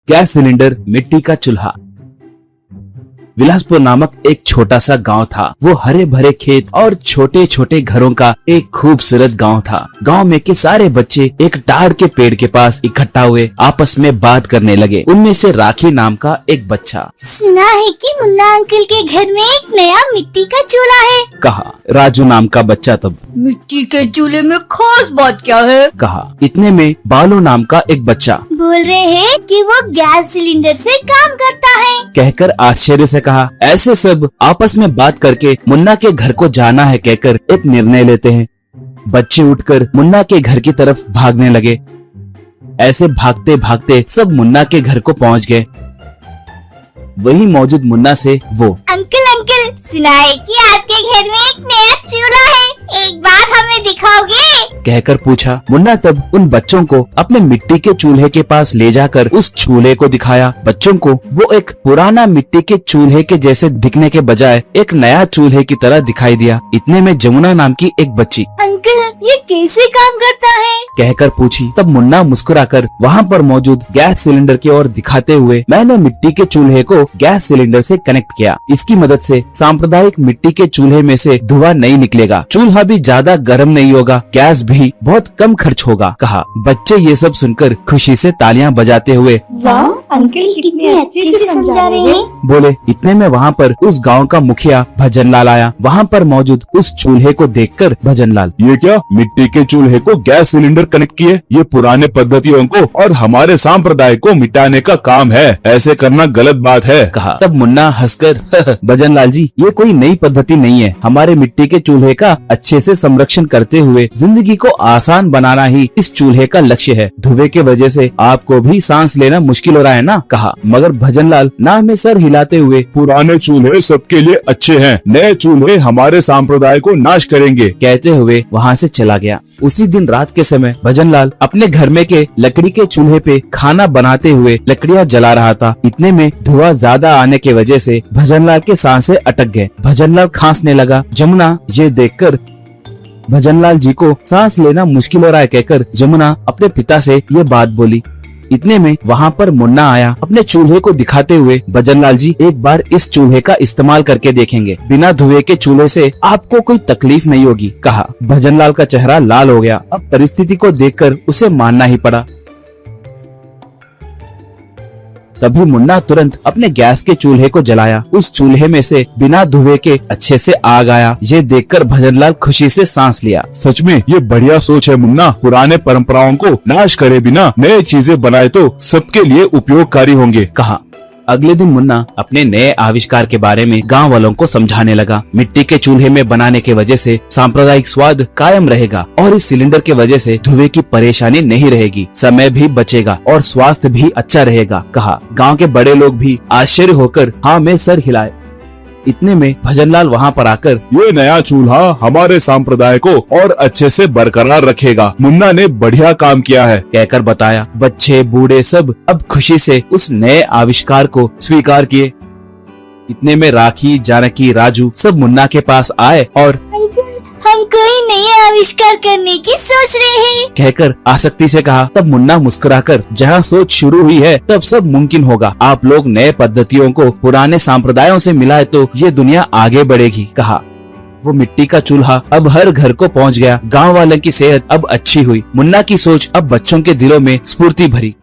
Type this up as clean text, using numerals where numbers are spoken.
Gas cylinder, मिट्टी का चूल्हा। विलासपुर नामक एक छोटा सा गांव था। वो हरे भरे खेत और छोटे छोटे घरों का एक खूबसूरत गांव था। गांव में के सारे बच्चे एक ताड़ के पेड़ के पास इकट्ठा हुए आपस में बात करने लगे। उनमें से राखी नाम का एक बच्चा, सुना है कि मुन्ना अंकल के घर में एक नया मिट्टी का चूल्हा है, कहा। राजू नाम का बच्चा तब, मिट्टी के चूल्हे में खास बात क्या है, कहा। इतने में बालू नाम का एक बच्चा बोल रहे हैं कि वो गैस सिलेंडर से काम करता है, कहकर आश्चर्य से कहा। ऐसे सब आपस में बात करके मुन्ना के घर को जाना है कहकर एक निर्णय लेते हैं। बच्चे उठकर मुन्ना के घर की तरफ भागने लगे। ऐसे भागते भागते सब मुन्ना के घर को पहुंच गए। वही मौजूद मुन्ना से वो, अंकल अंकल सुना है कि आपके घर में एक नया चूल्हा है, एक बार हमें दिखाओगे, कहकर पूछा। मुन्ना तब उन बच्चों को अपने मिट्टी के चूल्हे के पास ले जाकर उस चूल्हे को दिखाया। बच्चों को वो एक पुराना मिट्टी के चूल्हे के जैसे दिखने के बजाय एक नया चूल्हे की तरह दिखाई दिया। इतने में जमुना नाम की एक बच्ची, अंकल ये कैसे काम करता है, कहकर पूछी। तब मुन्ना मुस्कुराकर वहाँ पर मौजूद गैस सिलेंडर की ओर दिखाते हुए, मैंने मिट्टी के चूल्हे को गैस सिलेंडर से कनेक्ट किया। इसकी मदद से सांप्रदायिक मिट्टी के चूल्हे में से धुआं नहीं निकलेगा, चूल्हा भी ज्यादा गर्म नहीं होगा, गैस भी बहुत कम खर्च होगा, कहा। बच्चे ये सब सुनकर खुशी से तालियां बजाते हुए, वाह अंकल कितने अच्छे से समझा रहे हैं, बोले। इतने में वहाँ पर उस गांव का मुखिया भजनलाल आया। वहाँ पर मौजूद उस चूल्हे को देखकर भजनलाल, ये क्या, मिट्टी के चूल्हे को गैस सिलेंडर कनेक्ट किए? ये पुराने पद्धतियों को और हमारे संप्रदाय को मिटाने का काम है, ऐसे करना गलत बात है, कहा। तब मुन्ना हंसकर, भजनलाल जी ये कोई नई पद्धति नहीं है, हमारे मिट्टी के चूल्हे का अच्छे से संरक्षण करते हुए जिंदगी को आसान बनाना ही इस चूल्हे का लक्ष्य है। धुएं के वजह से आपको भी सांस लेना मुश्किल हो रहा है ना, कहा। मगर भजनलाल ना में सर हिलाते हुए, पुराने चूल्हे सबके लिए अच्छे हैं, नए चूल्हे हमारे संप्रदाय को नाश करेंगे, कहते हुए वहाँ से चला गया। उसी दिन रात के समय भजनलाल अपने घर में के लकड़ी के चूल्हे पे खाना बनाते हुए लकड़ियाँ जला रहा था। इतने में धुआं ज्यादा आने की वजह से भजनलाल के सांसें अटक गए। भजनलाल खांसने लगा। जमुना ये देखकर भजनलाल जी को सांस लेना मुश्किल हो रहा है कहकर जमुना अपने पिता से ये बात बोली। इतने में वहाँ पर मुन्ना आया। अपने चूल्हे को दिखाते हुए, भजनलाल जी एक बार इस चूल्हे का इस्तेमाल करके देखेंगे, बिना धुएं के चूल्हे से आपको कोई तकलीफ नहीं होगी, कहा। भजनलाल का चेहरा लाल हो गया। अब परिस्थिति को देखकर उसे मानना ही पड़ा। तभी मुन्ना तुरंत अपने गैस के चूल्हे को जलाया। उस चूल्हे में से बिना धुएं के अच्छे से आग आया। ये देखकर भजनलाल खुशी से सांस लिया। सच में ये बढ़िया सोच है मुन्ना, पुराने परंपराओं को नाश करे बिना नए चीजें बनाए तो सबके लिए उपयोगकारी होंगे, कहा। अगले दिन मुन्ना अपने नए आविष्कार के बारे में गांव वालों को समझाने लगा। मिट्टी के चूल्हे में बनाने के वजह से सांप्रदायिक स्वाद कायम रहेगा और इस सिलेंडर के वजह से धुएं की परेशानी नहीं रहेगी, समय भी बचेगा और स्वास्थ्य भी अच्छा रहेगा, कहा। गांव के बड़े लोग भी आश्चर्य होकर हाँ में सर हिलाए। इतने में भजनलाल वहाँ पर आकर, ये नया चूल्हा हमारे संप्रदाय को और अच्छे से बरकरार रखेगा, मुन्ना ने बढ़िया काम किया है, कहकर बताया। बच्चे बूढ़े सब अब खुशी से उस नए आविष्कार को स्वीकार किए। इतने में राखी, जानकी, राजू सब मुन्ना के पास आए और हम कोई नए आविष्कार करने की सोच रहे हैं, कहकर आसक्ति से कहा। तब मुन्ना मुस्कुराकर, जहाँ सोच शुरू हुई है तब सब मुमकिन होगा, आप लोग नए पद्धतियों को पुराने संप्रदायों से मिलाए तो ये दुनिया आगे बढ़ेगी, कहा। वो मिट्टी का चूल्हा अब हर घर को पहुँच गया। गाँव वालों की सेहत अब अच्छी हुई। मुन्ना की सोच अब बच्चों के दिलों में स्फूर्ति भरी।